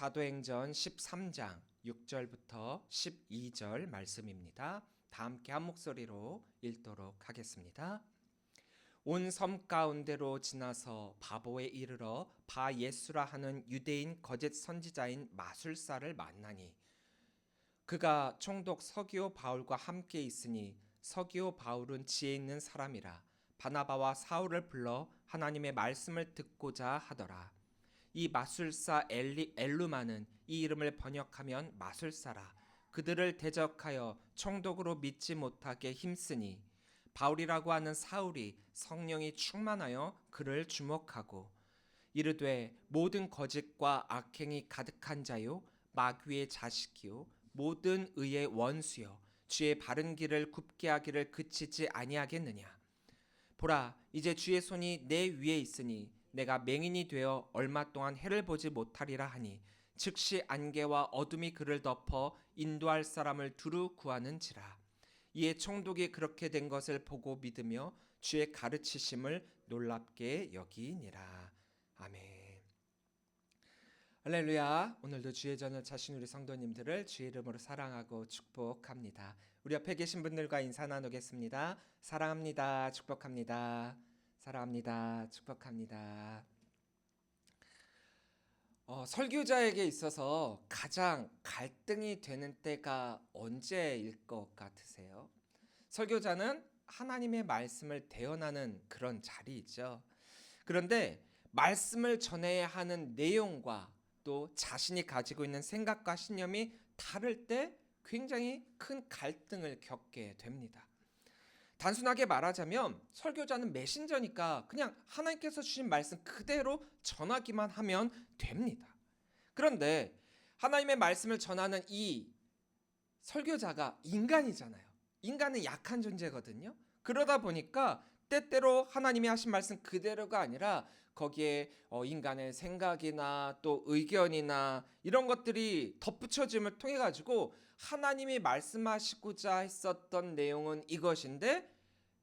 사도행전 13장 6절부터 12절 말씀입니다. 다 함께 한 목소리로 읽도록 하겠습니다. 온 섬 가운데로 지나서 바보에 이르러 바 예수라 하는 유대인 거짓 선지자인 마술사를 만나니 그가 총독 서기오 바울과 함께 있으니 서기오 바울은 지혜 있는 사람이라 바나바와 사울을 불러 하나님의 말씀을 듣고자 하더라. 이 마술사 엘루마는 이 이름을 번역하면 마술사라. 그들을 대적하여 총독으로 믿지 못하게 힘쓰니 바울이라고 하는 사울이 성령이 충만하여 그를 주목하고 이르되 모든 거짓과 악행이 가득한 자요 마귀의 자식이요 모든 의의 원수요 주의 바른 길을 굽게 하기를 그치지 아니하겠느냐. 보라, 이제 주의 손이 내 위에 있으니 내가 맹인이 되어 얼마 동안 해를 보지 못하리라 하니 즉시 안개와 어둠이 그를 덮어 인도할 사람을 두루 구하는지라. 이에 총독이 그렇게 된 것을 보고 믿으며 주의 가르치심을 놀랍게 여기니라. 아멘. 할렐루야. 오늘도 주의 전을 차신 우리 성도님들을 주의 이름으로 사랑하고 축복합니다. 우리 옆에 계신 분들과 인사 나누겠습니다. 사랑합니다. 축복합니다. 사랑합니다. 축복합니다. 설교자에게 있어서 가장 갈등이 되는 때가 언제일 것 같으세요? 설교자는 하나님의 말씀을 대언하는 그런 자리이죠. 그런데 말씀을 전해야 하는 내용과 또 자신이 가지고 있는 생각과 신념이 다를 때 굉장히 큰 갈등을 겪게 됩니다. 단순하게 말하자면 설교자는 메신저니까 그냥 하나님께서 주신 말씀 그대로 전하기만 하면 됩니다. 그런데 하나님의 말씀을 전하는 이 설교자가 인간이잖아요. 인간은 약한 존재거든요. 그러다 보니까 때때로 하나님이 하신 말씀 그대로가 아니라 거기에 인간의 생각이나 또 의견이나 이런 것들이 덧붙여짐을 통해 가지고 하나님이 말씀하시고자 했었던 내용은 이것인데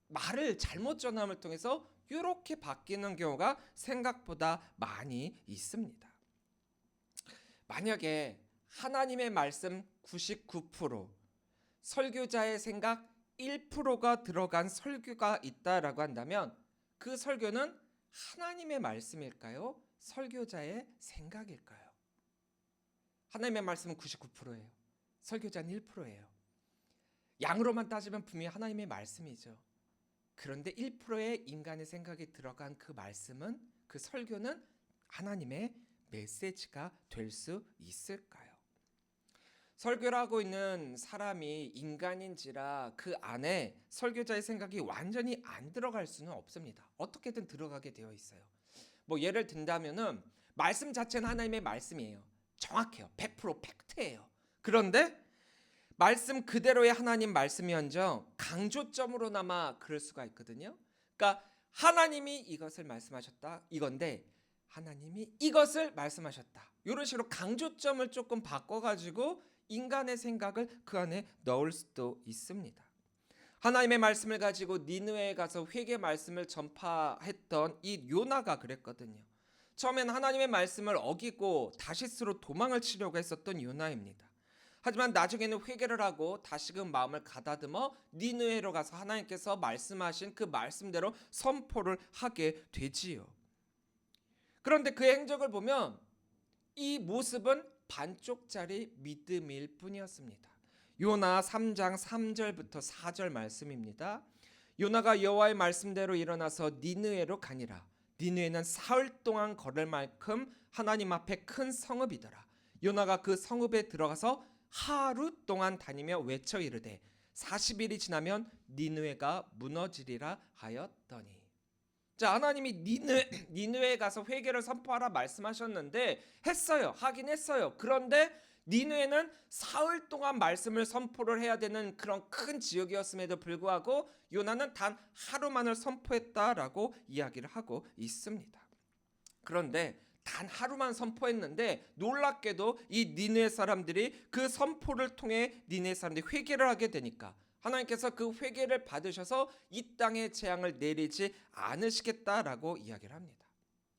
말을 잘못 전함을 통해서 이렇게 바뀌는 경우가 생각보다 많이 있습니다. 만약에 하나님의 말씀 99%, 설교자의 생각 1%가 들어간 설교가 있다라고 한다면 그 설교는 하나님의 말씀일까요? 설교자의 생각일까요? 하나님의 말씀은 99%예요. 설교자는 1%예요. 양으로만 따지면 분명히 하나님의 말씀이죠. 그런데 1%의 인간의 생각이 들어간 그 말씀은, 그 설교는 하나님의 메시지가 될 수 있을까요? 설교를 하고 있는 사람이 인간인지라 그 안에 설교자의 생각이 완전히 안 들어갈 수는 없습니다. 어떻게든 들어가게 되어 있어요. 예를 든다면은 말씀 자체는 하나님의 말씀이에요. 정확해요. 100% 팩트예요. 그런데 말씀 그대로의 하나님 말씀이언정 강조점으로나마 그럴 수가 있거든요. 그러니까 하나님이 이것을 말씀하셨다 이건데 하나님이 이것을 말씀하셨다. 이런 식으로 강조점을 조금 바꿔가지고 인간의 생각을 그 안에 넣을 수도 있습니다. 하나님의 말씀을 가지고 니느웨에 가서 회개 말씀을 전파했던 이 요나가 그랬거든요. 처음엔 하나님의 말씀을 어기고 다시스로 도망을 치려고 했었던 요나입니다. 하지만 나중에는 회개를 하고 다시금 마음을 가다듬어 니느웨로 가서 하나님께서 말씀하신 그 말씀대로 선포를 하게 되지요. 그런데 그 행적을 보면 이 모습은 반쪽짜리 믿음일 뿐이었습니다. 요나 3장 3절부터 4절 말씀입니다. 요나가 여호와의 말씀대로 일어나서 니느웨로 가니라. 니느웨는 사흘 동안 걸을 만큼 하나님 앞에 큰 성읍이더라. 요나가 그 성읍에 들어가서 하루 동안 다니며 외쳐 이르되 40일이 지나면 니느웨가 무너지리라 하였더니. 자, 하나님이 니느웨에 가서 회개를 선포하라 말씀하셨는데 했어요. 하긴 했어요. 그런데 니느웨는 사흘 동안 말씀을 선포를 해야 되는 그런 큰 지역이었음에도 불구하고 요나는 단 하루만을 선포했다라고 이야기를 하고 있습니다. 그런데 단 하루만 선포했는데 놀랍게도 이 니느웨 사람들이 그 선포를 통해 니느웨 사람들이 회개를 하게 되니까 하나님께서 그 회개를 받으셔서 이 땅에 재앙을 내리지 않으시겠다라고 이야기를 합니다.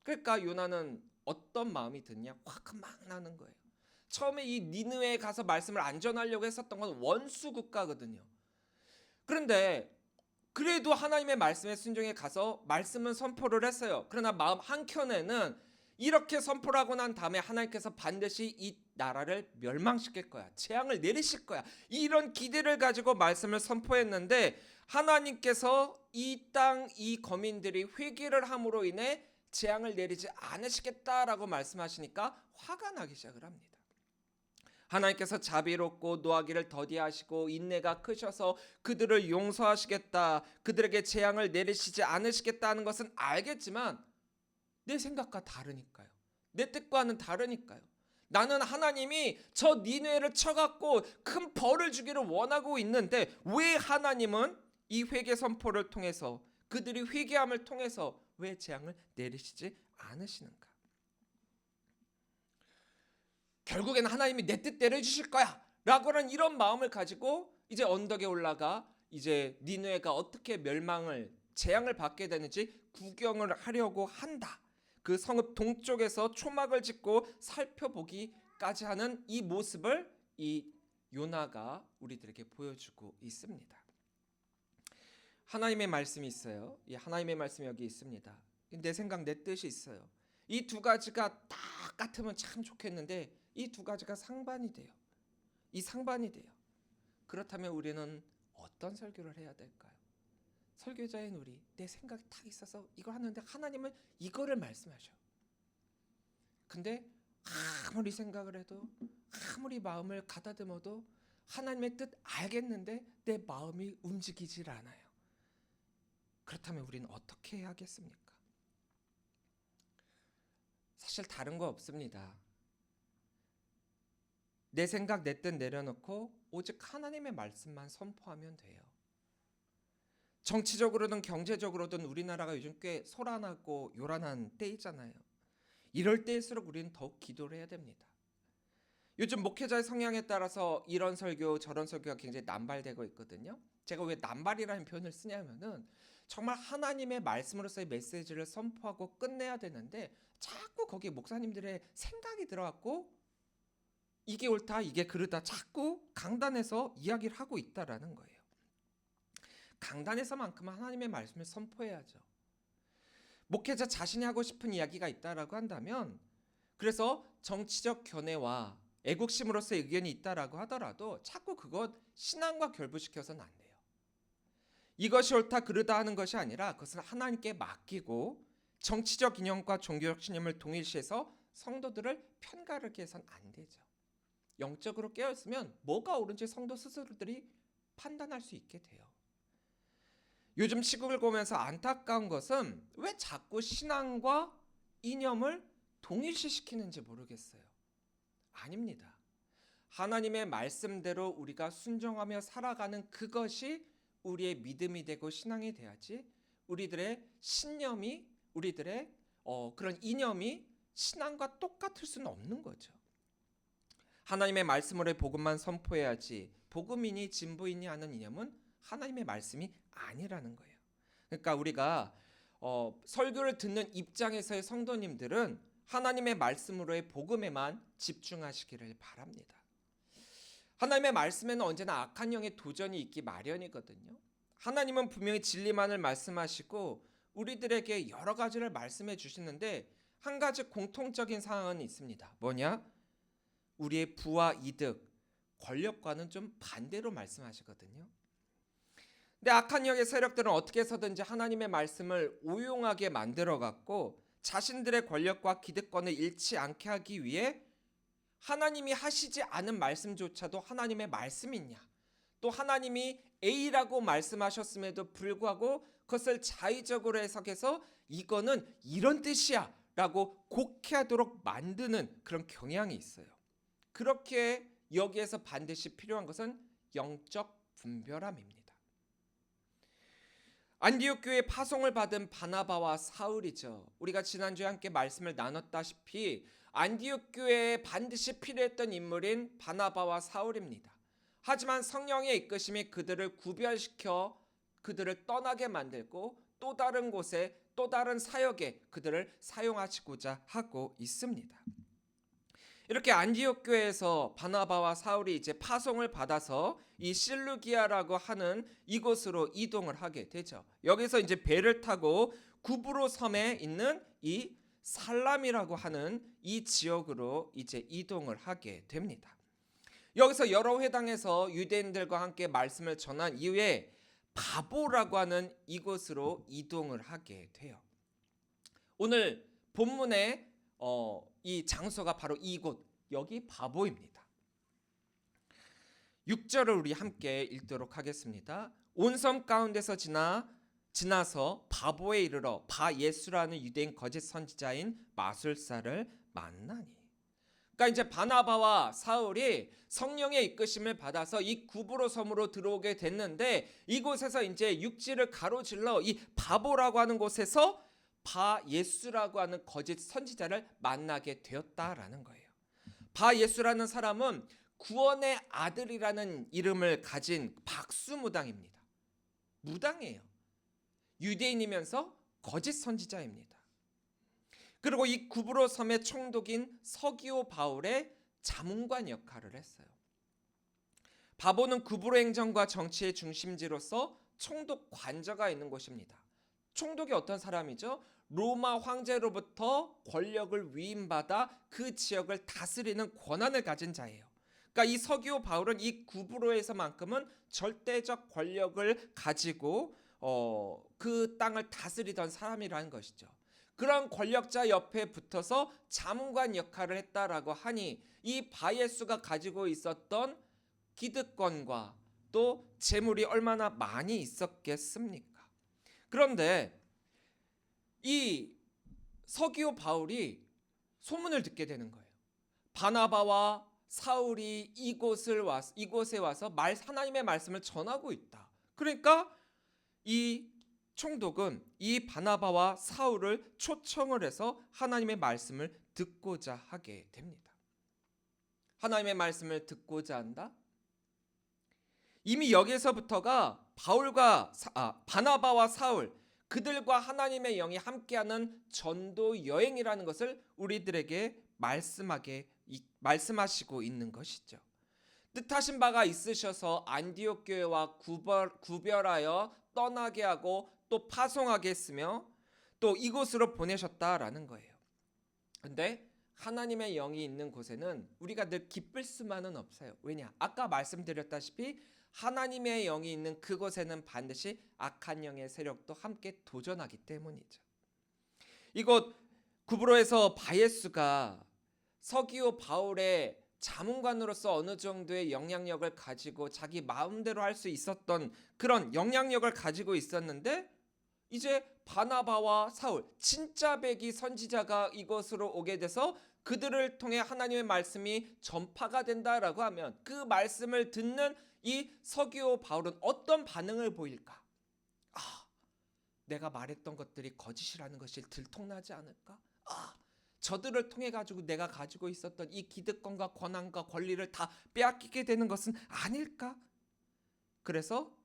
그러니까 요나는 어떤 마음이 드냐? 화가 막 나는 거예요. 처음에 이 니느웨에 가서 말씀을 안 전하려고 했었던 건 원수 국가거든요. 그런데 그래도 하나님의 말씀에 순종해 가서 말씀은 선포를 했어요. 그러나 마음 한켠에는 이렇게 선포를 하고 난 다음에 하나님께서 반드시 이 나라를 멸망시킬 거야. 재앙을 내리실 거야. 이런 기대를 가지고 말씀을 선포했는데 하나님께서 이 땅, 이 거민들이 회개를 함으로 인해 재앙을 내리지 않으시겠다라고 말씀하시니까 화가 나기 시작을 합니다. 하나님께서 자비롭고 노하기를 더디하시고 인내가 크셔서 그들을 용서하시겠다, 그들에게 재앙을 내리시지 않으시겠다는 것은 알겠지만 내 생각과 다르니까요. 내 뜻과는 다르니까요. 나는 하나님이 저 니느웨를 쳐갖고 큰 벌을 주기를 원하고 있는데 왜 하나님은 이 회개 선포를 통해서 그들이 회개함을 통해서 왜 재앙을 내리시지 않으시는가? 결국에는 하나님이 내 뜻대로 해주실 거야 라고는 이런 마음을 가지고 이제 언덕에 올라가 이제 니느웨가 어떻게 멸망을 재앙을 받게 되는지 구경을 하려고 한다. 그 성읍 동쪽에서 초막을 짓고 살펴보기까지 하는 이 모습을 이 요나가 우리들에게 보여주고 있습니다. 하나님의 말씀이 있어요. 이 하나님의 말씀이 여기 있습니다. 내 생각 내 뜻이 있어요. 이 두 가지가 딱 같으면 참 좋겠는데 이 두 가지가 상반이 돼요. 이 상반이 돼요. 그렇다면 우리는 어떤 설교를 해야 될까요? 설교자인 우리, 내 생각이 딱 있어서 이걸 하는데 하나님은 이거를 말씀하셔. 근데 아무리 생각을 해도 아무리 마음을 가다듬어도 하나님의 뜻 알겠는데 내 마음이 움직이질 않아요. 그렇다면 우리는 어떻게 해야겠습니까? 사실 다른 거 없습니다. 내 생각 내 뜻 내려놓고 오직 하나님의 말씀만 선포하면 돼요. 정치적으로든 경제적으로든 우리나라가 요즘 꽤 소란하고 요란한 때이잖아요. 이럴 때일수록 우리는 더욱 기도를 해야 됩니다. 요즘 목회자의 성향에 따라서 이런 설교 저런 설교가 굉장히 남발되고 있거든요. 제가 왜 남발이라는 표현을 쓰냐면은 정말 하나님의 말씀으로서의 메시지를 선포하고 끝내야 되는데 자꾸 거기에 목사님들의 생각이 들어갔고 이게 옳다 이게 그르다 자꾸 강단에서 이야기를 하고 있다라는 거예요. 강단에서만큼은 하나님의 말씀을 선포해야죠. 목회자 자신이 하고 싶은 이야기가 있다라고 한다면 그래서 정치적 견해와 애국심으로서의 의견이 있다라고 하더라도 자꾸 그것 신앙과 결부시켜서는 안 돼요. 이것이 옳다 그르다 하는 것이 아니라 그것은 하나님께 맡기고 정치적 이념과 종교적 신념을 동일시해서 성도들을 편가르게 해서는 안 되죠. 영적으로 깨어있으면 뭐가 옳은지 성도 스스로들이 판단할 수 있게 돼요. 요즘 시국을 보면서 안타까운 것은 왜 자꾸 신앙과 이념을 동일시시키는지 모르겠어요. 아닙니다. 하나님의 말씀대로 우리가 순종하며 살아가는 그것이 우리의 믿음이 되고 신앙이 돼야지 우리들의 신념이 우리들의 그런 이념이 신앙과 똑같을 수는 없는 거죠. 하나님의 말씀으로의 복음만 선포해야지 복음이니 진보이니 하는 이념은 하나님의 말씀이 아니라는 거예요. 그러니까 우리가 설교를 듣는 입장에서의 성도님들은 하나님의 말씀으로의 복음에만 집중하시기를 바랍니다. 하나님의 말씀에는 언제나 악한 영의 도전이 있기 마련이거든요. 하나님은 분명히 진리만을 말씀하시고 우리들에게 여러 가지를 말씀해 주시는데 한 가지 공통적인 사항은 있습니다. 뭐냐? 우리의 부와 이득, 권력과는 좀 반대로 말씀하시거든요. 근데 악한 영의 세력들은 어떻게 해서든지 하나님의 말씀을 오용하게 만들어갖고 자신들의 권력과 기득권을 잃지 않게 하기 위해 하나님이 하시지 않은 말씀조차도 하나님의 말씀이냐, 또 하나님이 A라고 말씀하셨음에도 불구하고 그것을 자의적으로 해석해서 이거는 이런 뜻이야 라고 곡해하도록 만드는 그런 경향이 있어요. 그렇게 여기에서 반드시 필요한 것은 영적 분별함입니다. 안디옥 교회에 파송을 받은 바나바와 사울이죠. 우리가 지난주에 함께 말씀을 나눴다시피 안디옥 교회에 반드시 필요했던 인물인 바나바와 사울입니다. 하지만 성령의 이끄심이 그들을 구별시켜 그들을 떠나게 만들고 또 다른 곳에 또 다른 사역에 그들을 사용하시고자 하고 있습니다. 이렇게 안디옥 교회에서 바나바와 사울이 이제 파송을 받아서 이 실루기아라고 하는 이곳으로 이동을 하게 되죠. 여기서 이제 배를 타고 구브로 섬에 있는 이 살람이라고 하는 이 지역으로 이제 이동을 하게 됩니다. 여기서 여러 회당에서 유대인들과 함께 말씀을 전한 이후에 바보라고 하는 이곳으로 이동을 하게 돼요. 오늘 본문의 이 장소가 바로 이곳, 여기 바보입니다. 6절을 우리 함께 읽도록 하겠습니다. 온 섬 가운데서 지나서 바보에 이르러 바예수라는 유대인 거짓 선지자인 마술사를 만나니. 그러니까 이제 바나바와 사울이 성령의 이끄심을 받아서 이 구브로 섬으로 들어오게 됐는데, 이곳에서 이제 육지를 가로질러 이 바보라고 하는 곳에서 바예수라고 하는 거짓 선지자를 만나게 되었다라는 거예요. 바예수라는 사람은 구원의 아들이라는 이름을 가진 박수무당입니다. 무당이에요. 유대인이면서 거짓 선지자입니다. 그리고 이 구브로 섬의 총독인 서기오 바울의 자문관 역할을 했어요. 바보는 구브로 행정과 정치의 중심지로서 총독 관저가 있는 곳입니다. 총독이 어떤 사람이죠? 로마 황제로부터 권력을 위임받아 그 지역을 다스리는 권한을 가진 자예요. 그러니까 이 서기오 바울은 이 구브로에서만큼은 절대적 권력을 가지고 그 땅을 다스리던 사람이라는 것이죠. 그런 권력자 옆에 붙어서 자문관 역할을 했다라고 하니 이 바예수가 가지고 있었던 기득권과 또 재물이 얼마나 많이 있었겠습니까? 그런데 이 서기오 바울이 소문을 듣게 되는 거예요. 바나바와 사울이 이곳에 와서 하나님의 말씀을 전하고 있다. 그러니까 이 총독은 이 바나바와 사울을 초청을 해서 하나님의 말씀을 듣고자 하게 됩니다. 하나님의 말씀을 듣고자 한다? 이미 여기에서부터가 바나바와 사울, 그들과 하나님의 영이 함께하는 전도 여행이라는 것을 우리들에게 말씀하시고 있는 것이죠. 뜻하신 바가 있으셔서 안디옥 교회와 구별하여 떠나게 하고 또 파송하게 했으며 또 이곳으로 보내셨다라는 거예요. 근데 하나님의 영이 있는 곳에는 우리가 늘 기쁠 수만은 없어요. 왜냐? 아까 말씀드렸다시피 하나님의 영이 있는 그곳에는 반드시 악한 영의 세력도 함께 도전하기 때문이죠. 이곳 구브로에서 바예수가 서기오 바울의 자문관으로서 어느 정도의 영향력을 가지고 자기 마음대로 할 수 있었던 그런 영향력을 가지고 있었는데, 이제 바나바와 사울, 진짜 백이 선지자가 이곳으로 오게 돼서 그들을 통해 하나님의 말씀이 전파가 된다라고 하면 그 말씀을 듣는 이 서기오 바울은 어떤 반응을 보일까? 내가 말했던 것들이 거짓이라는 것이 들통나지 않을까? 저들을 통해 가지고 내가 가지고 있었던 이 기득권과 권한과 권리를 다 빼앗기게 되는 것은 아닐까? 그래서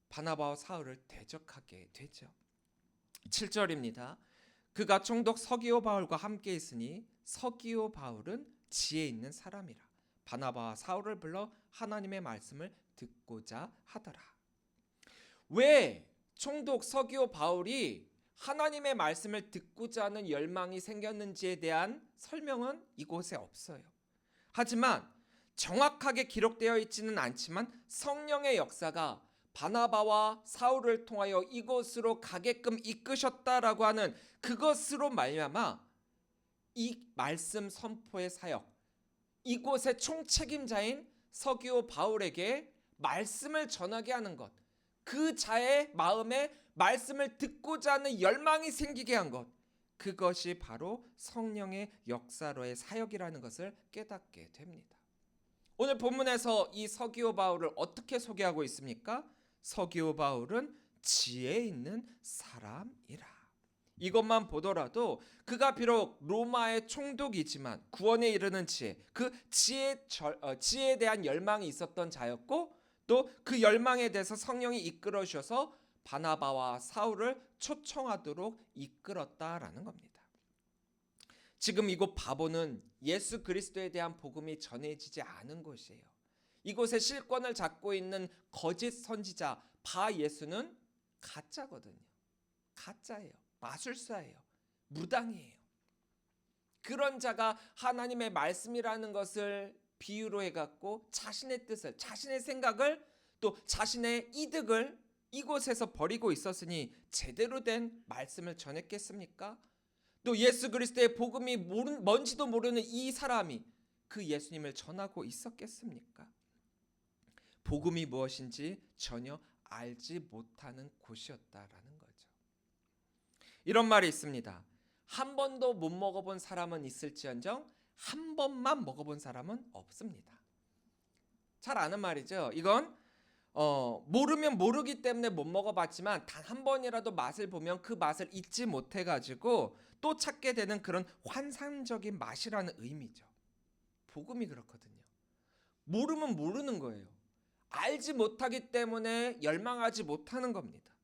바나바와 사울을 대적하게 되죠. 7절입니다. 그가 총독 서기오 바울과 함께 있으니 서기오 바울은 지혜 있는 사람이라 바나바와 사울을 불러 하나님의 말씀을 듣고자 하더라. 왜 총독 서기오 바울이 하나님의 말씀을 듣고자 하는 열망이 생겼는지에 대한 설명은 이곳에 없어요. 하지만 정확하게 기록되어 있지는 않지만 성령의 역사가 바나바와 사울을 통하여 이곳으로 가게끔 이끄셨다라고 하는 그것으로 말미암아 이 말씀 선포의 사역, 이곳의 총책임자인 서기오 바울에게 말씀을 전하게 하는 것, 그 자의 마음에 말씀을 듣고자 하는 열망이 생기게 한 것, 그것이 바로 성령의 역사로의 사역이라는 것을 깨닫게 됩니다. 오늘 본문에서 이 서기오 바울을 어떻게 소개하고 있습니까? 서기오 바울은 지혜 있는 사람이라. 이것만 보더라도 그가 비록 로마의 총독이지만 구원에 이르는 지혜, 그 지혜에 대한 열망이 있었던 자였고, 또 그 열망에 대해서 성령이 이끌어 주셔서 바나바와 사울을 초청하도록 이끌었다라는 겁니다. 지금 이곳 바보는 예수 그리스도에 대한 복음이 전해지지 않은 곳이에요. 이곳에 실권을 잡고 있는 거짓 선지자 바 예수는 가짜거든요. 가짜예요. 마술사예요. 무당이에요. 그런 자가 하나님의 말씀이라는 것을 비유로 해갖고 자신의 뜻을, 자신의 생각을, 또 자신의 이득을 이곳에서 버리고 있었으니 제대로 된 말씀을 전했겠습니까? 또 예수 그리스도의 복음이 뭔지도 모르는 이 사람이 그 예수님을 전하고 있었겠습니까? 복음이 무엇인지 전혀 알지 못하는 곳이었다라는 거죠. 이런 말이 있습니다. 한 번도 못 먹어본 사람은 있을지언정 한 번만 먹어본 사람은 없습니다. 잘 아는 말이죠. 이건 모르면 모르기 때문에 못 먹어봤지만 단 한 번이라도 맛을 보면 그 맛을 잊지 못해가지고 또 찾게 되는 그런 환상적인 맛이라는 의미죠. 복음이 그렇거든요. 모르면 모르는 거예요. 알지 못하기 때문에 열망하지 못하는 겁니다.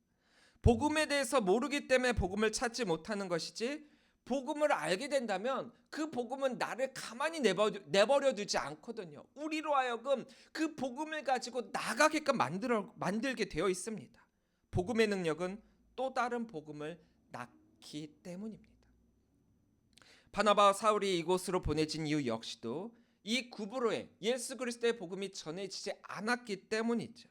복음에 대해서 모르기 때문에 복음을 찾지 못하는 것이지, 복음을 알게 된다면 그 복음은 나를 가만히 내버려 두지 않거든요. 우리로 하여금 그 복음을 가지고 나가게끔 만들게 되어 있습니다. 복음의 능력은 또 다른 복음을 낳기 때문입니다. 바나바와 사울이 이곳으로 보내진 이유 역시도 이 구브로에 예수 그리스도의 복음이 전해지지 않았기 때문이죠.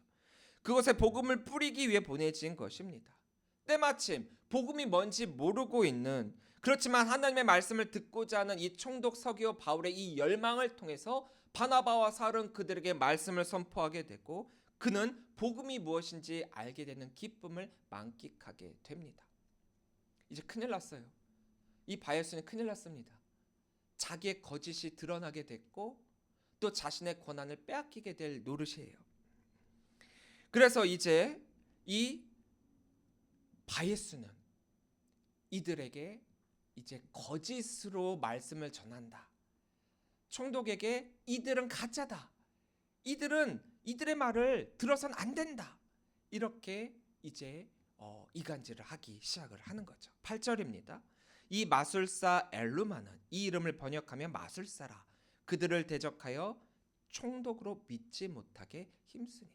그곳에 복음을 뿌리기 위해 보내진 것입니다. 때마침 복음이 뭔지 모르고 있는, 그렇지만 하나님의 말씀을 듣고자 하는 이 총독 서기오 바울의 이 열망을 통해서 바나바와 사울은 그들에게 말씀을 선포하게 되고 그는 복음이 무엇인지 알게 되는 기쁨을 만끽하게 됩니다. 이제 큰일 났어요. 이 바예수는 큰일 났습니다. 자기의 거짓이 드러나게 됐고 또 자신의 권한을 빼앗기게 될 노릇이에요. 그래서 이제 이 바예수는 이들에게 이제 거짓으로 말씀을 전한다. 총독에게 이들은 가짜다. 이들의 말을 들어선 안 된다. 이렇게 이제 이간질을 하기 시작을 하는 거죠. 8절입니다. 이 마술사 엘루마는, 이 이름을 번역하면 마술사라, 그들을 대적하여 총독으로 믿지 못하게 힘쓰니.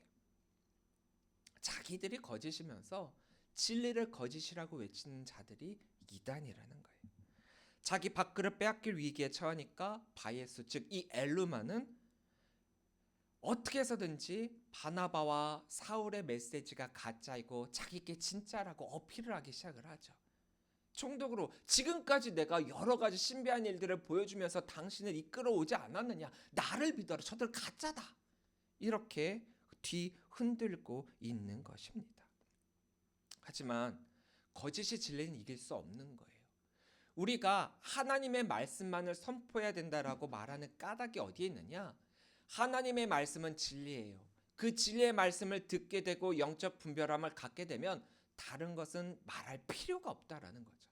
자기들이 거짓이면서 진리를 거짓이라고 외치는 자들이 이단이라는 거예요. 자기 밥그릇 빼앗길 위기에 처하니까 바예수, 즉 이 엘루마는 어떻게 해서든지 바나바와 사울의 메시지가 가짜이고 자기께 진짜라고 어필을 하기 시작을 하죠. 총독으로 지금까지 내가 여러 가지 신비한 일들을 보여주면서 당신을 이끌어오지 않았느냐, 나를 믿어라, 저들 가짜다, 이렇게 뒤 흔들고 있는 것입니다. 하지만 거짓이 진리는 이길 수 없는 거예요. 우리가 하나님의 말씀만을 선포해야 된다라고 말하는 까닭이 어디에 있느냐? 하나님의 말씀은 진리예요. 그 진리의 말씀을 듣게 되고 영적 분별함을 갖게 되면 다른 것은 말할 필요가 없다라는 거죠.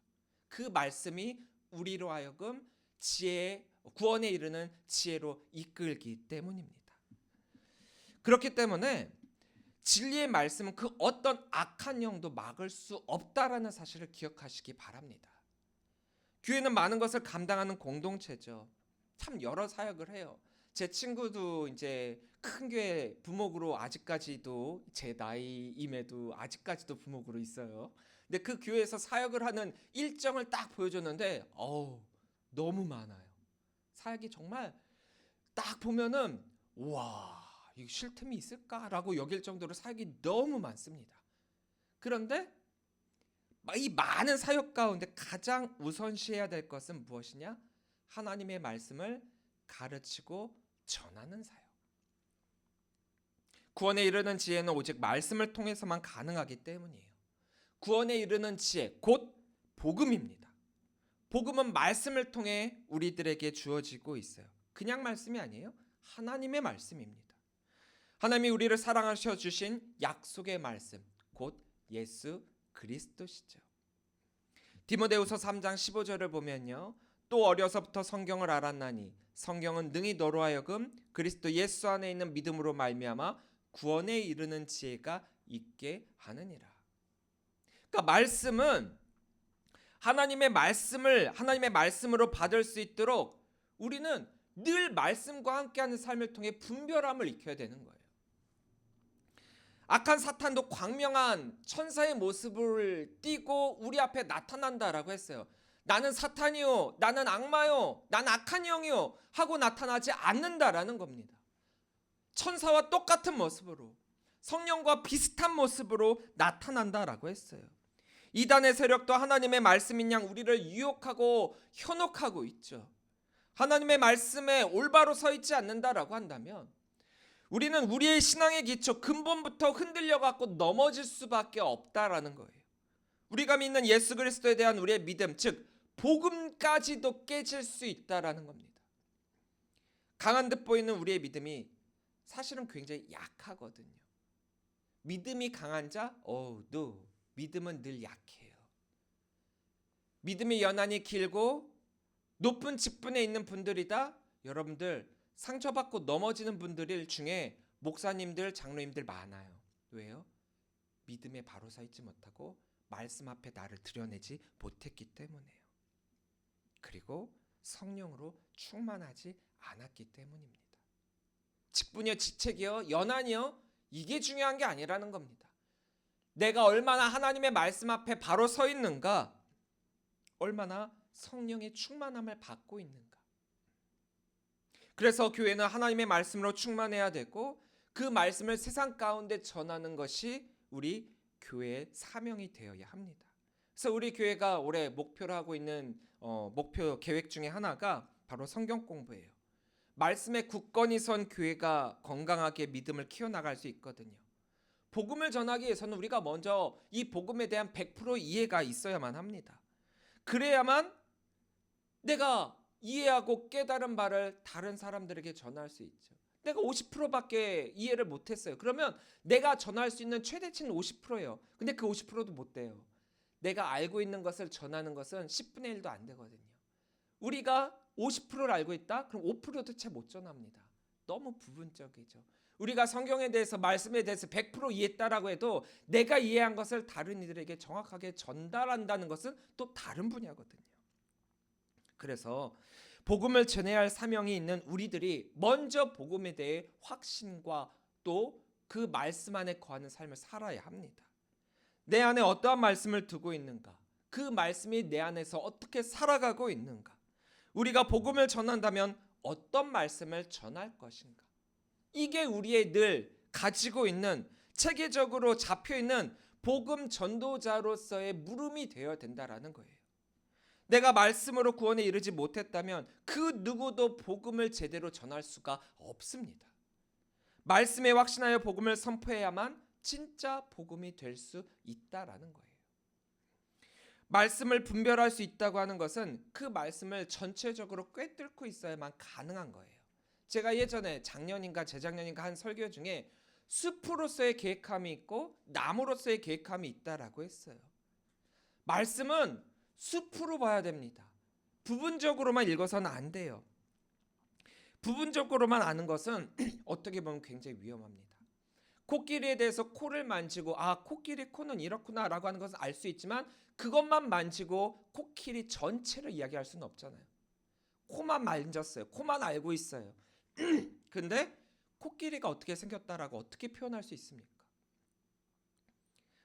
그 말씀이 우리로 하여금 구원에 이르는 지혜로 이끌기 때문입니다. 그렇기 때문에 진리의 말씀은 그 어떤 악한 영도 막을 수 없다라는 사실을 기억하시기 바랍니다. 교회는 많은 것을 감당하는 공동체죠. 참 여러 사역을 해요. 제 친구도 이제 큰 교회 부목으로 아직까지도, 제 나이임에도 아직까지도 부목으로 있어요. 근데 그 교회에서 사역을 하는 일정을 딱 보여줬는데 너무 많아요. 사역이 정말 딱 보면은 와, 이거 쉴 틈이 있을까라고 여길 정도로 사역이 너무 많습니다. 그런데 이 많은 사역 가운데 가장 우선시해야 될 것은 무엇이냐? 하나님의 말씀을 가르치고 전하는 사역. 구원에 이르는 지혜는 오직 말씀을 통해서만 가능하기 때문이에요. 구원에 이르는 지혜, 곧 복음입니다. 복음은 말씀을 통해 우리들에게 주어지고 있어요. 그냥 말씀이 아니에요. 하나님의 말씀입니다. 하나님이 우리를 사랑하셔 주신 약속의 말씀, 곧 예수 그리스도시죠. 디모데후서 3장 15절을 보면요, 또 어려서부터 성경을 알았나니 성경은 능히 너로 하여금 그리스도 예수 안에 있는 믿음으로 말미암아 구원에 이르는 지혜가 있게 하느니라. 그러니까 말씀은 하나님의 말씀으로 받을 수 있도록 우리는 늘 말씀과 함께하는 삶을 통해 분별함을 익혀야 되는 거예요. 악한 사탄도 광명한 천사의 모습을 띠고 우리 앞에 나타난다라고 했어요. 나는 사탄이요, 나는 악마요, 나는 악한 영이요 하고 나타나지 않는다라는 겁니다. 천사와 똑같은 모습으로, 성령과 비슷한 모습으로 나타난다라고 했어요. 이단의 세력도 하나님의 말씀인 양 우리를 유혹하고 현혹하고 있죠. 하나님의 말씀에 올바로 서 있지 않는다라고 한다면 우리는 우리의 신앙의 기초 근본부터 흔들려 갖고 넘어질 수밖에 없다라는 거예요. 우리가 믿는 예수 그리스도에 대한 우리의 믿음, 즉 복음까지도 깨질 수 있다라는 겁니다. 강한 듯 보이는 우리의 믿음이 사실은 굉장히 약하거든요. 믿음이 강한 자, no. 믿음은 늘 약해요. 믿음이 연한이 길고 높은 직분에 있는 분들이다. 여러분들 상처받고 넘어지는 분들 중에 목사님들, 장로님들 많아요. 왜요? 믿음에 바로 서 있지 못하고 말씀 앞에 나를 드러내지 못했기 때문에요. 그리고 성령으로 충만하지 않았기 때문입니다. 직분이요, 직책이요, 연한이요, 이게 중요한 게 아니라는 겁니다. 내가 얼마나 하나님의 말씀 앞에 바로 서 있는가, 얼마나 성령의 충만함을 받고 있는가. 그래서 교회는 하나님의 말씀으로 충만해야 되고 그 말씀을 세상 가운데 전하는 것이 우리 교회의 사명이 되어야 합니다. 그래서 우리 교회가 올해 목표로 하고 있는 목표 계획 중에 하나가 바로 성경 공부예요. 말씀에 굳건히 선 교회가 건강하게 믿음을 키워나갈 수 있거든요. 복음을 전하기 위해서는 우리가 먼저 이 복음에 대한 100% 이해가 있어야만 합니다. 그래야만 내가 이해하고 깨달은 바를 다른 사람들에게 전할 수 있죠. 내가 50%밖에 이해를 못했어요. 그러면 내가 전할 수 있는 최대치는 50%예요. 근데 그 50%도 못 돼요. 내가 알고 있는 것을 전하는 것은 10분의 1도 안 되거든요. 우리가 50%를 알고 있다? 그럼 5%도 채 못 전합니다. 너무 부분적이죠. 우리가 성경에 대해서, 말씀에 대해서 100% 이해했다라고 해도 내가 이해한 것을 다른 이들에게 정확하게 전달한다는 것은 또 다른 분야거든요. 그래서 복음을 전해야 할 사명이 있는 우리들이 먼저 복음에 대해 확신과 또 그 말씀 안에 거하는 삶을 살아야 합니다. 내 안에 어떠한 말씀을 두고 있는가? 그 말씀이 내 안에서 어떻게 살아가고 있는가? 우리가 복음을 전한다면 어떤 말씀을 전할 것인가? 이게 우리의 늘 가지고 있는, 체계적으로 잡혀있는 복음 전도자로서의 물음이 되어야 된다라는 거예요. 내가 말씀으로 구원에 이르지 못했다면 그 누구도 복음을 제대로 전할 수가 없습니다. 말씀에 확신하여 복음을 선포해야만 진짜 복음이 될 수 있다라는 거예요. 말씀을 분별할 수 있다고 하는 것은 그 말씀을 전체적으로 꿰뚫고 있어야만 가능한 거예요. 제가 예전에 작년인가 재작년인가 한 설교 중에 숲으로서의 계획함이 있고 나무로서의 계획함이 있다라고 했어요. 말씀은 숲으로 봐야 됩니다. 부분적으로만 읽어서는 안 돼요. 부분적으로만 아는 것은 어떻게 보면 굉장히 위험합니다. 코끼리에 대해서 코를 만지고 코끼리 코는 이렇구나 라고 하는 것은 알 수 있지만 그것만 만지고 코끼리 전체를 이야기할 수는 없잖아요. 코만 만졌어요. 코만 알고 있어요. 근데 코끼리가 어떻게 생겼다라고 어떻게 표현할 수 있습니까?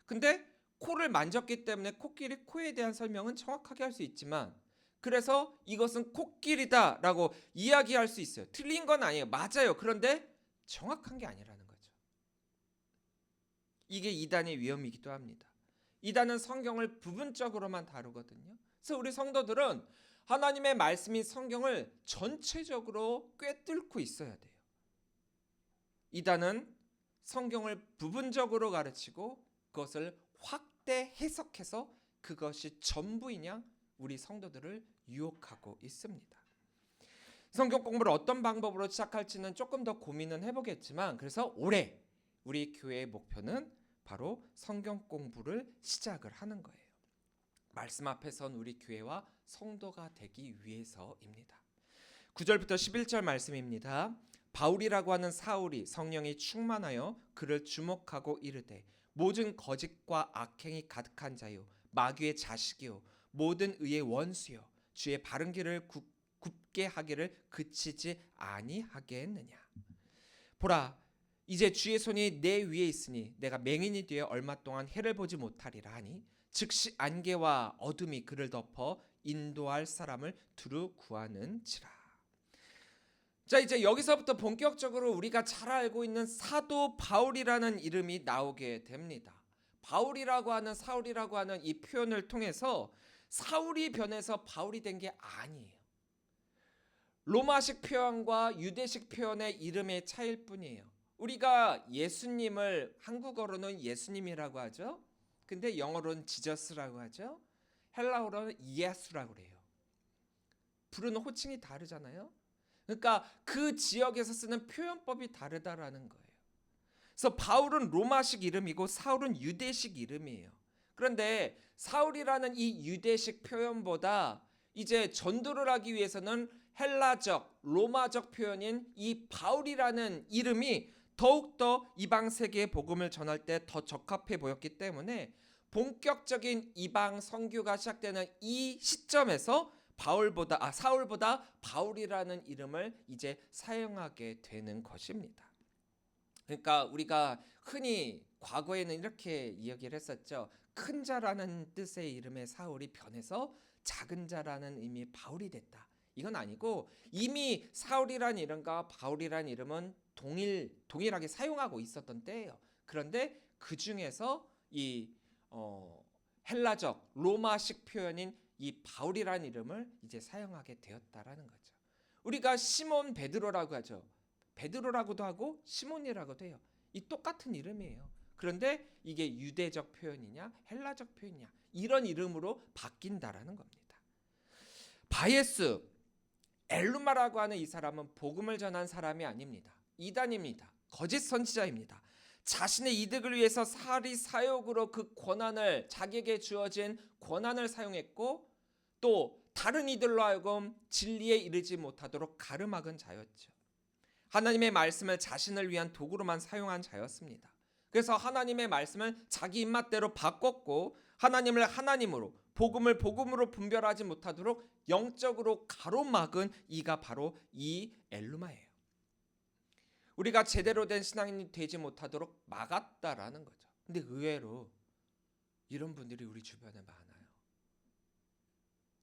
근데 코를 만졌기 때문에 코끼리 코에 대한 설명은 정확하게 할 수 있지만, 그래서 이것은 코끼리다라고 이야기할 수 있어요. 틀린 건 아니에요. 맞아요. 그런데 정확한 게 아니라는 거죠. 이게 이단의 위험이기도 합니다. 이단은 성경을 부분적으로만 다루거든요. 그래서 우리 성도들은 하나님의 말씀인 성경을 전체적으로 꿰뚫고 있어야 돼요. 이단은 성경을 부분적으로 가르치고 그것을 확대 해석해서 그것이 전부인 양 우리 성도들을 유혹하고 있습니다. 성경 공부를 어떤 방법으로 시작할지는 조금 더 고민은 해보겠지만, 그래서 올해 우리 교회의 목표는 바로 성경 공부를 시작을 하는 거예요. 말씀 앞에 선 우리 교회와 성도가 되기 위해서입니다. 9절부터 11절 말씀입니다. 바울이라고 하는 사울이 성령이 충만하여 그를 주목하고 이르되 모든 거짓과 악행이 가득한 자요 마귀의 자식이요 모든 의의 원수여 주의 바른 길을 굽게 하기를 그치지 아니하겠느냐. 보라 이제 주의 손이 내 위에 있으니 내가 맹인이 되어 얼마 동안 해를 보지 못하리라 하니 즉시 안개와 어둠이 그를 덮어 인도할 사람을 두루 구하는지라. 자, 이제 여기서부터 본격적으로 우리가 잘 알고 있는 사도 바울이라는 이름이 나오게 됩니다. 바울이라고 하는 사울이라고 하는 이 표현을 통해서 사울이 변해서 바울이 된 게 아니에요. 로마식 표현과 유대식 표현의 이름의 차이일 뿐이에요. 우리가 예수님을 한국어로는 예수님이라고 하죠. 근데 영어로는 지저스라고 하죠. 헬라어로는 예수라고 그래요. 부르는 호칭이 다르잖아요. 그러니까 그 지역에서 쓰는 표현법이 다르다라는 거예요. 그래서 바울은 로마식 이름이고 사울은 유대식 이름이에요. 그런데 사울이라는 이 유대식 표현보다 이제 전도를 하기 위해서는 헬라적, 로마적 표현인 이 바울이라는 이름이 더욱더 이방 세계에 복음을 전할 때 더 적합해 보였기 때문에 본격적인 이방 선교가 시작되는 이 시점에서 사울보다 바울이라는 이름을 이제 사용하게 되는 것입니다. 그러니까 우리가 흔히 과거에는 이렇게 이야기를 했었죠. 큰 자라는 뜻의 이름의 사울이 변해서 작은 자라는 의미의 바울이 됐다. 이건 아니고 이미 사울이라는 이름과 바울이라는 이름은 동일하게 사용하고 있었던 때예요. 그런데 그 중에서 이 헬라적 로마식 표현인 이 바울이라는 이름을 이제 사용하게 되었다라는 거죠. 우리가 시몬 베드로라고 하죠. 베드로라고도 하고 시몬이라고도 해요. 이 똑같은 이름이에요. 그런데 이게 유대적 표현이냐 헬라적 표현이냐 이런 이름으로 바뀐다라는 겁니다. 바예스 엘루마라고 하는 이 사람은 복음을 전한 사람이 아닙니다. 이단입니다. 거짓 선지자입니다. 자신의 이득을 위해서 사리 사욕으로 그 권한을 자기에게 주어진 권한을 사용했고 또 다른 이들로 하여금 진리에 이르지 못하도록 가르막은 자였죠. 하나님의 말씀을 자신을 위한 도구로만 사용한 자였습니다. 그래서 하나님의 말씀을 자기 입맛대로 바꿨고 하나님을 하나님으로 복음을 복음으로 분별하지 못하도록 영적으로 가로막은 이가 바로 이 엘루마예요. 우리가 제대로 된 신앙인이 되지 못하도록 막았다라는 거죠. 근데 의외로 이런 분들이 우리 주변에 많아요.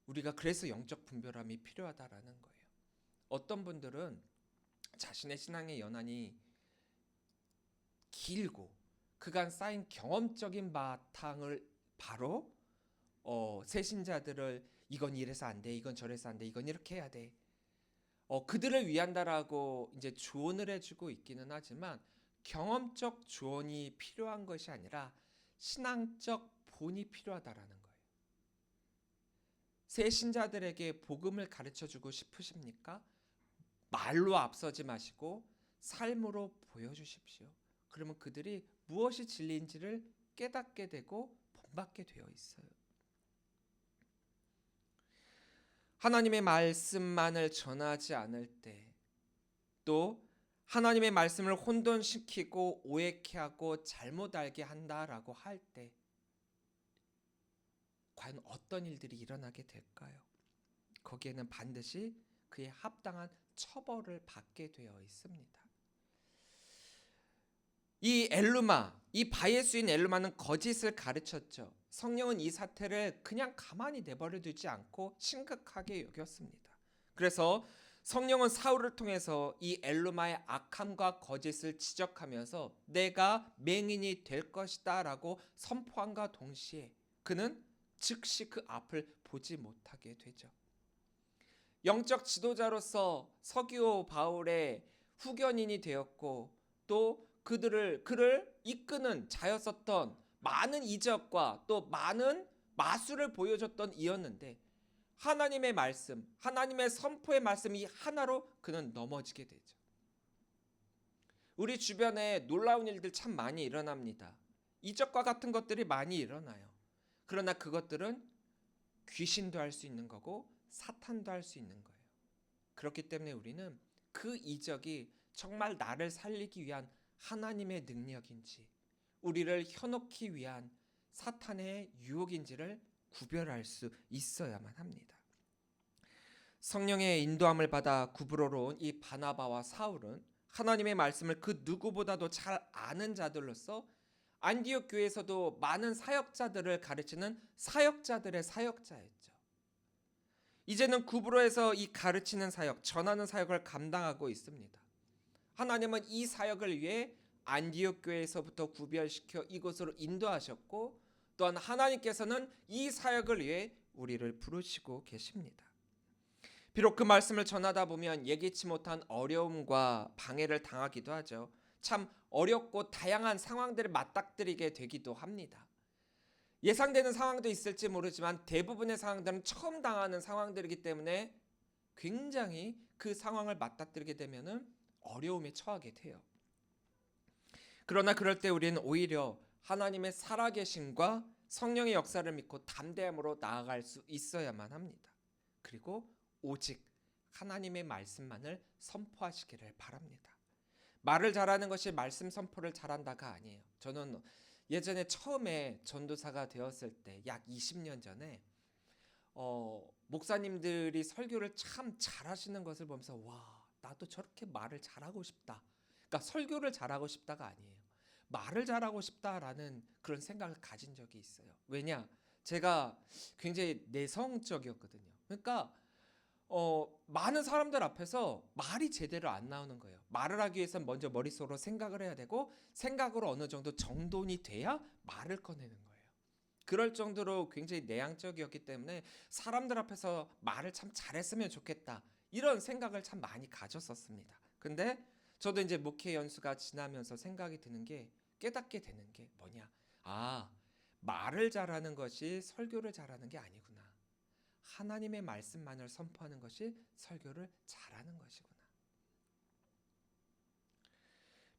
우리가 그래서 영적 분별함이 필요하다라는 거예요. 어떤 분들은 자신의 신앙의 연한이 길고 그간 쌓인 경험적인 바탕을 바로 새신자들을 이건 이래서 안 돼, 이건 저래서 안 돼, 이건 이렇게 해야 돼. 그들을 위한다라고 이제 조언을 해주고 있기는 하지만 경험적 조언이 필요한 것이 아니라 신앙적 본이 필요하다라는 거예요. 새신자들에게 복음을 가르쳐주고 싶으십니까? 말로 앞서지 마시고 삶으로 보여주십시오. 그러면 그들이 무엇이 진리인지를 깨닫게 되고 본받게 되어 있어요. 하나님의 말씀만을 전하지 않을 때, 또 하나님의 말씀을 혼돈시키고 오해케 하고 잘못 알게 한다라고 할 때 과연 어떤 일들이 일어나게 될까요? 거기에는 반드시 그에 합당한 처벌을 받게 되어 있습니다. 이 엘루마, 이 바예수인 엘루마는 거짓을 가르쳤죠. 성령은 이 사태를 그냥 가만히 내버려 두지 않고 심각하게 여겼습니다. 그래서 성령은 사울을 통해서 이 엘루마의 악함과 거짓을 지적하면서 내가 맹인이 될 것이다 라고 선포함과 동시에 그는 즉시 그 앞을 보지 못하게 되죠. 영적 지도자로서 서기오 바울의 후견인이 되었고 또 그를 이끄는 자였었던 많은 이적과 또 많은 마술을 보여줬던 이였는데 하나님의 말씀, 하나님의 선포의 말씀이 하나로 그는 넘어지게 되죠. 우리 주변에 놀라운 일들 참 많이 일어납니다. 이적과 같은 것들이 많이 일어나요. 그러나 그것들은 귀신도 할 수 있는 거고 사탄도 할 수 있는 거예요. 그렇기 때문에 우리는 그 이적이 정말 나를 살리기 위한 하나님의 능력인지 우리를 현혹기 위한 사탄의 유혹인지를 구별할 수 있어야만 합니다. 성령의 인도함을 받아 구브로로 온 이 바나바와 사울은 하나님의 말씀을 그 누구보다도 잘 아는 자들로서 안디옥 교회에서도 많은 사역자들을 가르치는 사역자들의 사역자였죠. 이제는 구브로에서 이 가르치는 사역, 전하는 사역을 감당하고 있습니다. 하나님은 이 사역을 위해 안디옥 교회에서부터 구별시켜 이곳으로 인도하셨고, 또한 하나님께서는 이 사역을 위해 우리를 부르시고 계십니다. 비록 그 말씀을 전하다 보면 예기치 못한 어려움과 방해를 당하기도 하죠. 참 어렵고 다양한 상황들을 맞닥뜨리게 되기도 합니다. 예상되는 상황도 있을지 모르지만 대부분의 상황들은 처음 당하는 상황들이기 때문에 굉장히 그 상황을 맞닥뜨리게 되면은 어려움에 처하게 돼요. 그러나 그럴 때 우리는 오히려 하나님의 살아계심과 성령의 역사를 믿고 담대함으로 나아갈 수 있어야만 합니다. 그리고 오직 하나님의 말씀만을 선포하시기를 바랍니다. 말을 잘하는 것이 말씀 선포를 잘한다가 아니에요. 저는 예전에 처음에 전도사가 되었을 때 약 20년 전에 목사님들이 설교를 참 잘하시는 것을 보면서 와, 나도 저렇게 말을 잘하고 싶다. 그러니까 설교를 잘하고 싶다가 아니에요. 말을 잘하고 싶다라는 그런 생각을 가진 적이 있어요. 왜냐? 제가 굉장히 내성적이었거든요. 그러니까 많은 사람들 앞에서 말이 제대로 안 나오는 거예요. 말을 하기 위해서는 먼저 머릿속으로 생각을 해야 되고, 생각으로 어느 정도 정돈이 돼야 말을 꺼내는 거예요. 그럴 정도로 굉장히 내향적이었기 때문에 사람들 앞에서 말을 참 잘했으면 좋겠다, 이런 생각을 참 많이 가졌었습니다. 근데 저도 이제 목회 연수가 지나면서 생각이 드는 게, 깨닫게 되는 게 뭐냐? 아, 말을 잘하는 것이 설교를 잘하는 게 아니구나. 하나님의 말씀만을 선포하는 것이 설교를 잘하는 것이구나.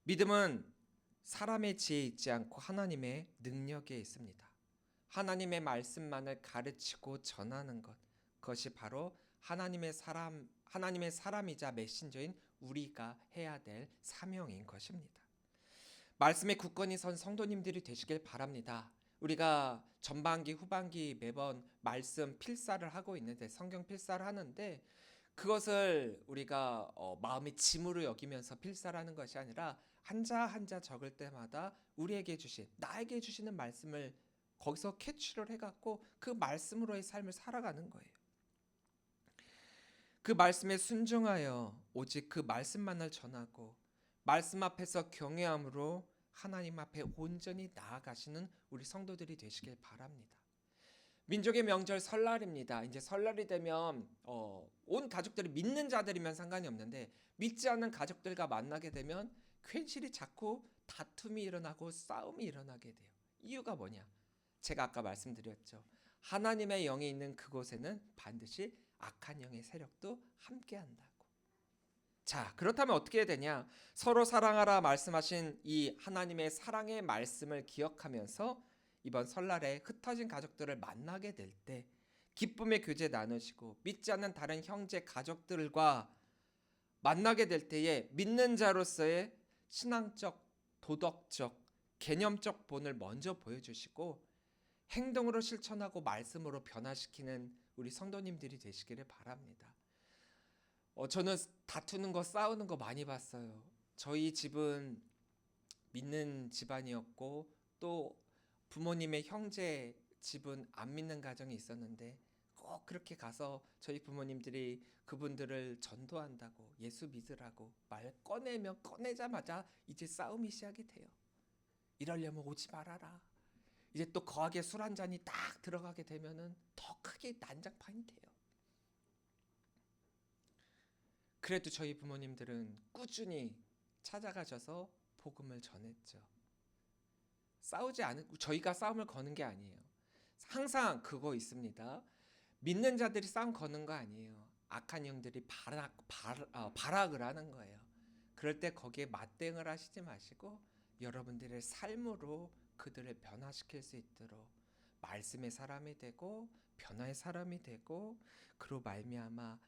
믿음은 사람의 지혜에 있지 않고 하나님의 능력에 있습니다. 하나님의 말씀만을 가르치고 전하는 것, 그것이 바로 하나님의 사람이자 메신저인 우리가 해야 될 사명인 것입니다. 말씀에 굳건히 선 성도님들이 되시길 바랍니다. 우리가 전반기, 후반기 매번 말씀 필사를 하고 있는데, 성경 필사를 하는데, 그것을 우리가 마음의 짐으로 여기면서 필사를 하는 것이 아니라 한자 한자 적을 때마다 우리에게 주신, 나에게 주시는 말씀을 거기서 캐치를 해갖고 그 말씀으로의 삶을 살아가는 거예요. 그 말씀에 순종하여 오직 그 말씀만을 전하고 말씀 앞에서 경외함으로 하나님 앞에 온전히 나아가시는 우리 성도들이 되시길 바랍니다. 민족의 명절 설날입니다. 이제 설날이 되면 온 가족들이 믿는 자들이면 상관이 없는데, 믿지 않는 가족들과 만나게 되면 괜시리 자꾸 다툼이 일어나고 싸움이 일어나게 돼요. 이유가 뭐냐? 제가 아까 말씀드렸죠. 하나님의 영이 있는 그곳에는 반드시 악한 영의 세력도 함께한다고. 자, 그렇다면 어떻게 해야 되냐? 서로 사랑하라 말씀하신 이 하나님의 사랑의 말씀을 기억하면서 이번 설날에 흩어진 가족들을 만나게 될 때 기쁨의 교제 나누시고, 믿지 않는 다른 형제 가족들과 만나게 될 때에 믿는 자로서의 신앙적, 도덕적, 개념적 본을 먼저 보여주시고 행동으로 실천하고 말씀으로 변화시키는 우리 성도님들이 되시기를 바랍니다. 저는 다투는 거, 싸우는 거 많이 봤어요. 저희 집은 믿는 집안이었고, 또 부모님의 형제 집은 안 믿는 가정이 있었는데, 꼭 그렇게 가서 저희 부모님들이 그분들을 전도한다고, 예수 믿으라고 말 꺼내면 꺼내자마자 이제 싸움이 시작이 돼요. 이러려면 오지 말아라. 이제 또 거하게 술 한 잔이 딱 들어가게 되면은 더 크게 난장판이 돼요. 그래도 저희 부모님들은 꾸준히 찾아가셔서 복음을 전했죠. 싸우지 않고, 저희가 싸움을 거는 게 아니에요. 항상 그거 있습니다. 믿는 자들이 싸움 거는 거 아니에요. 악한 영들이 발악을 하는 거예요. 그럴 때 거기에 맞대응을 하시지 마시고 여러분들의 삶으로 그들을 변화시킬 수 있도록 말씀의 사람이 되고 변화의 사람이 되고, 그로 말미암아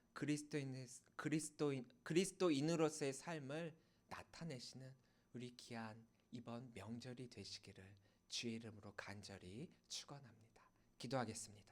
그리스도인으로서의 삶을 나타내시는 우리 귀한 이번 명절이 되시기를 주의 이름으로 간절히 축원합니다. 기도하겠습니다.